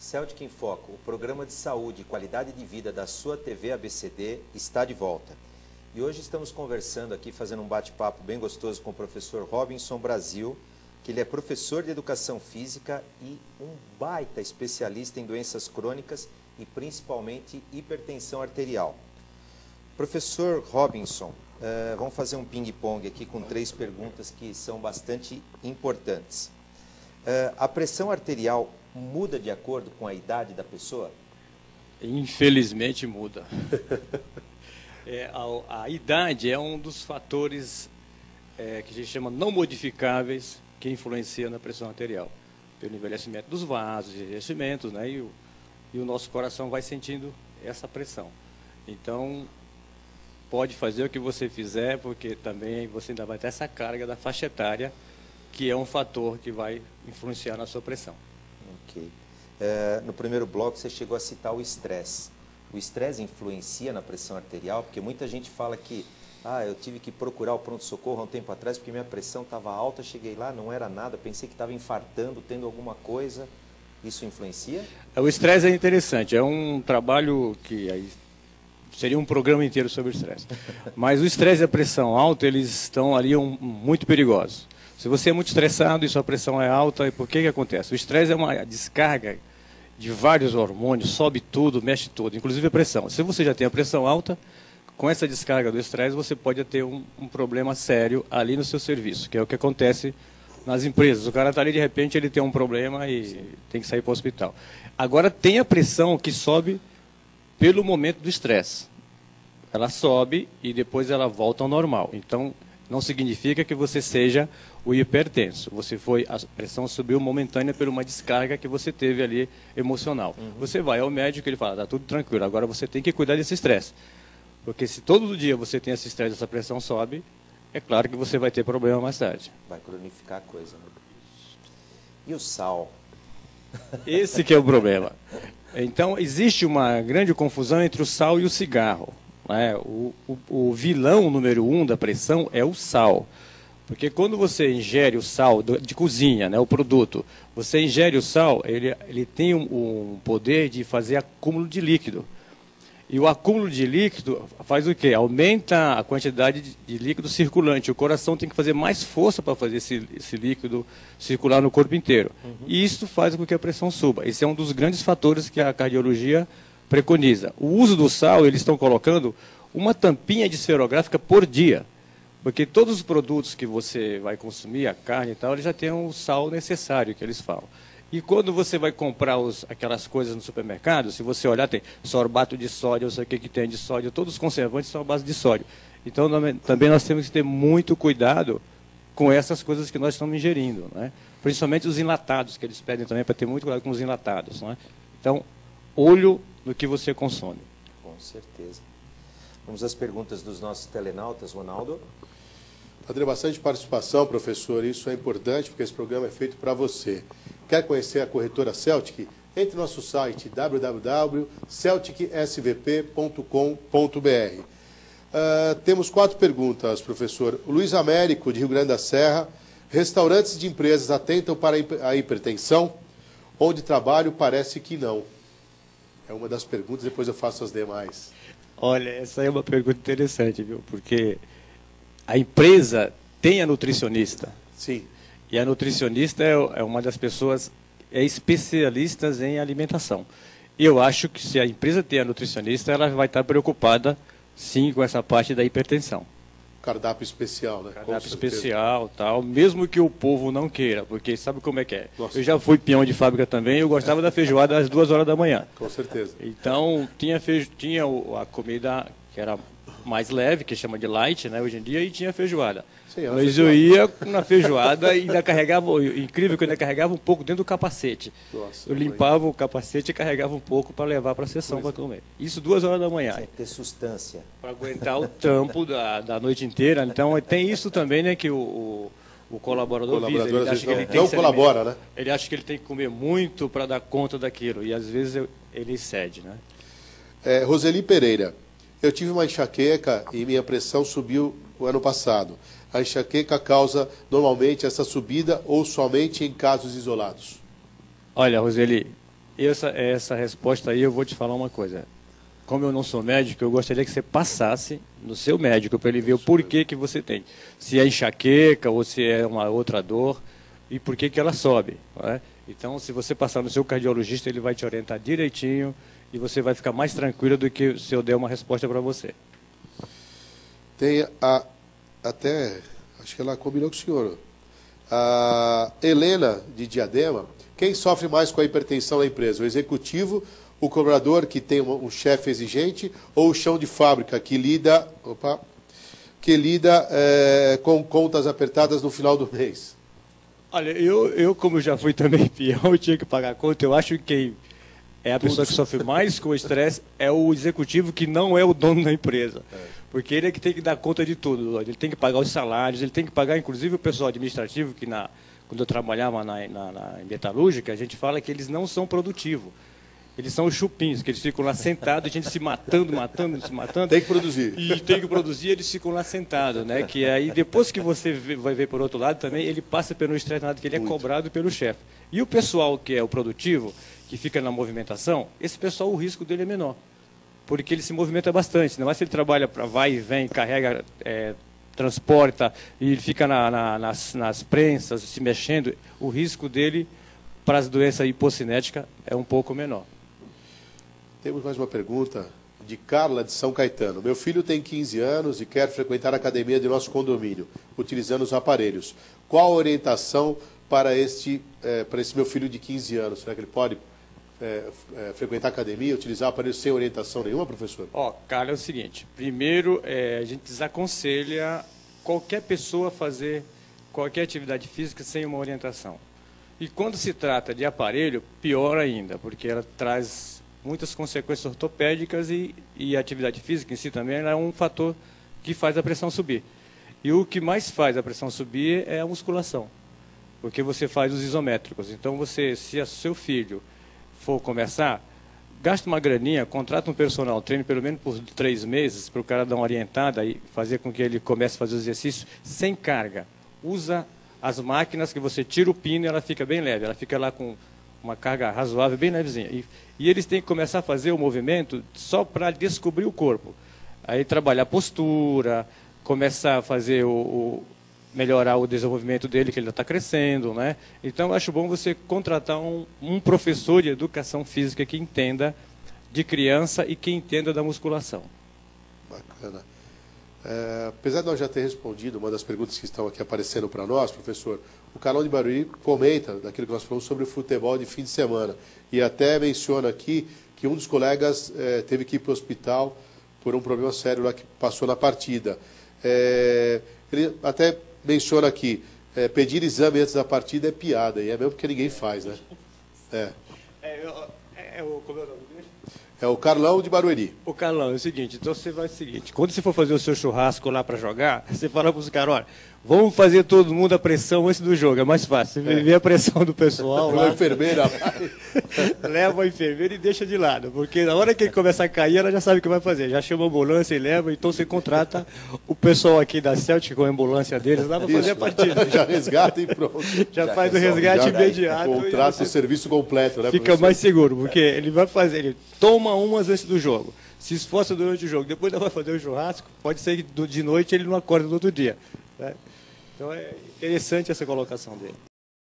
Celtic em Foco, o programa de saúde e qualidade de vida da sua TV ABCD está de volta. E hoje estamos conversando aqui, fazendo um bate-papo bem gostoso com o professor Robinson Brasil, que ele é professor de Educação Física e um baita especialista em doenças crônicas e principalmente hipertensão arterial. Professor Robinson, vamos fazer um ping-pong aqui com 3 perguntas que são bastante importantes. A pressão arterial muda de acordo com a idade da pessoa? Infelizmente muda. A idade é um dos fatores que a gente chama não modificáveis que influencia na pressão arterial. Pelo envelhecimento dos vasos, envelhecimentos, né? E o nosso coração vai sentindo essa pressão. Então, pode fazer o que você fizer, porque também você ainda vai ter essa carga da faixa etária, que é um fator que vai influenciar na sua pressão. Ok. No primeiro bloco você chegou a citar o estresse. O estresse influencia na pressão arterial? Porque muita gente fala que eu tive que procurar o pronto-socorro há um tempo atrás porque minha pressão estava alta, cheguei lá, não era nada, pensei que estava infartando, tendo alguma coisa. Isso influencia? O estresse é interessante, é um trabalho que seria um programa inteiro sobre o estresse. Mas o estresse e a pressão alta, eles estão ali muito perigosos. Se você é muito estressado e sua pressão é alta, por que acontece? O estresse é uma descarga de vários hormônios, sobe tudo, mexe tudo, inclusive a pressão. Se você já tem a pressão alta, com essa descarga do estresse, você pode ter um problema sério ali no seu serviço, que é o que acontece nas empresas. O cara está ali, de repente, ele tem um problema e tem que sair para o hospital. Agora, tem a pressão que sobe pelo momento do estresse. Ela sobe e depois ela volta ao normal. Então, não significa que você seja o hipertenso. A pressão subiu momentânea por uma descarga que você teve ali emocional. Você vai ao médico e ele fala, está tudo tranquilo, agora você tem que cuidar desse estresse. Porque se todo dia você tem esse estresse, essa pressão sobe, é claro que você vai ter problema mais tarde. Vai cronificar a coisa, né? E o sal? Esse que é o problema. Então, existe uma grande confusão entre o sal e o cigarro. Né? O vilão número 1 da pressão é o sal. Porque quando você ingere o sal de cozinha, né, o produto, você ingere o sal, ele tem um poder de fazer acúmulo de líquido. E o acúmulo de líquido faz o quê? Aumenta a quantidade de líquido circulante. O coração tem que fazer mais força para fazer esse líquido circular no corpo inteiro. E isso faz com que a pressão suba. Esse é um dos grandes fatores que a cardiologia preconiza. O uso do sal, eles estão colocando uma tampinha de esferográfica por dia. Porque todos os produtos que você vai consumir, a carne e tal, eles já têm o sal necessário, que eles falam. E quando você vai comprar aquelas coisas no supermercado, se você olhar, tem sorbato de sódio, eu sei o que tem de sódio, todos os conservantes são à base de sódio. Então, também nós temos que ter muito cuidado com essas coisas que nós estamos ingerindo, né? Principalmente os enlatados, que eles pedem também para ter muito cuidado com os enlatados, né? Então, olho no que você consome. Com certeza. Vamos às perguntas dos nossos telenautas, Ronaldo. Padre, bastante participação, professor. Isso é importante porque esse programa é feito para você. Quer conhecer a corretora Celtic? Entre no nosso site www.celticsvp.com.br. Temos 4 perguntas, professor. O Luiz Américo, de Rio Grande da Serra. Restaurantes de empresas atentam para a hipertensão? Onde trabalho parece que não. É uma das perguntas, depois eu faço as demais. Olha, essa é uma pergunta interessante, viu? Porque a empresa tem a nutricionista. Sim. E a nutricionista é uma das pessoas especialistas em alimentação. Eu acho que se a empresa tem a nutricionista, ela vai estar preocupada, sim, com essa parte da hipertensão. Cardápio especial, né? Cardápio especial, tal, mesmo que o povo não queira, porque sabe como é que é? Nossa. Eu já fui peão de fábrica também, eu gostava da feijoada às 2 horas da manhã. Com certeza. Então, tinha a comida que era mais leve, que chama de light, né, hoje em dia, e tinha feijoada. Sim, mas eu ia na feijoada e ainda carregava, incrível que eu ainda carregava um pouco dentro do capacete. Nossa, eu limpava o capacete e carregava um pouco para levar para a sessão para comer. Isso 2 horas da manhã. Tem que ter sustância. Para aguentar o tampo da noite inteira. Então, tem isso também, né, que o colaborador visa. Ele acha que ele tem não colabora, né? Ele acha que ele tem que comer muito para dar conta daquilo. E às vezes ele cede, né? Roseli Pereira. Eu tive uma enxaqueca e minha pressão subiu o ano passado. A enxaqueca causa normalmente essa subida ou somente em casos isolados? Olha, Roseli, Essa resposta aí eu vou te falar uma coisa. Como eu não sou médico, eu gostaria que você passasse no seu médico para ele ver o porquê que você tem. Se é enxaqueca ou se é uma outra dor e por que ela sobe. Não é? Então, se você passar no seu cardiologista, ele vai te orientar direitinho e você vai ficar mais tranquilo do que se eu der uma resposta para você. Tem até, acho que ela combinou com o senhor, a Helena de Diadema. Quem sofre mais com a hipertensão na empresa? O executivo, o cobrador que tem um chefe exigente ou o chão de fábrica que lida com contas apertadas no final do mês? Olha, eu como já fui também peão, eu tinha que pagar a conta, eu acho que quem é a pessoa que sofre mais com o estresse é o executivo que não é o dono da empresa. Porque ele é que tem que dar conta de tudo. Ele tem que pagar os salários, ele tem que pagar inclusive o pessoal administrativo, que quando eu trabalhava em metalúrgica, a gente fala que eles não são produtivos. Eles são os chupins, que eles ficam lá sentados, a gente se matando. Tem que produzir. E tem que produzir, eles ficam lá sentados, né? Que aí, depois que você vai ver por outro lado também, ele passa pelo estresse, que ele é cobrado pelo chefe. E o pessoal que é o produtivo, que fica na movimentação, esse pessoal, o risco dele é menor. Porque ele se movimenta bastante. Não é se ele trabalha para vai e vem, carrega, transporta, e ele fica nas prensas, se mexendo, o risco dele para as doenças hipocinéticas é um pouco menor. Temos mais uma pergunta de Carla de São Caetano. Meu filho tem 15 anos e quer frequentar a academia de nosso condomínio, utilizando os aparelhos. Qual a orientação para esse meu filho de 15 anos? Será que ele pode frequentar a academia, utilizar aparelhos sem orientação nenhuma, professor? Carla, é o seguinte. Primeiro, a gente desaconselha qualquer pessoa a fazer qualquer atividade física sem uma orientação. E quando se trata de aparelho, pior ainda, porque ela traz muitas consequências ortopédicas e a atividade física em si também é um fator que faz a pressão subir. E o que mais faz a pressão subir é a musculação, porque você faz os isométricos. Então, se o seu filho for começar, gasta uma graninha, contrata um personal trainer pelo menos por 3 meses, para o cara dar uma orientada e fazer com que ele comece a fazer os exercícios sem carga. Usa as máquinas que você tira o pino e ela fica bem leve, ela fica lá com uma carga razoável, bem levezinha. E eles têm que começar a fazer o movimento só para descobrir o corpo. Aí trabalhar a postura, começar a fazer melhorar o desenvolvimento dele, que ele está crescendo, né? Então, eu acho bom você contratar um professor de educação física que entenda de criança e que entenda da musculação. Bacana. Apesar de nós já ter respondido uma das perguntas que estão aqui aparecendo para nós, professor, o canal de Barueri comenta daquilo que nós falamos sobre o futebol de fim de semana e até menciona aqui que um dos colegas teve que ir para o hospital por um problema sério lá que passou na partida. Ele até menciona aqui, pedir exame antes da partida é piada, e é mesmo porque ninguém faz, né? Como é o nome dele? É o Carlão de Barueri. O Carlão, é o seguinte, então você vai o seguinte, quando você for fazer o seu churrasco lá para jogar, você fala para os caras, olha, vamos fazer todo mundo a pressão antes do jogo, é mais fácil. Você vê a pressão do pessoal lá. A enfermeira. Leva a enfermeira e deixa de lado, porque na hora que ele começar a cair, ela já sabe o que vai fazer. Já chama a ambulância e leva, então você contrata o pessoal aqui da Celtic com a ambulância deles lá para fazer a partida. Já resgata e pronto. Já faz o resgate imediato. Contrata o serviço completo, né? Fica mais seguro, porque ele vai fazer, ele toma umas antes do jogo, se esforça durante o jogo, depois ele vai fazer o churrasco, pode ser que de noite ele não acorde no outro dia. Né? Então é interessante essa colocação dele.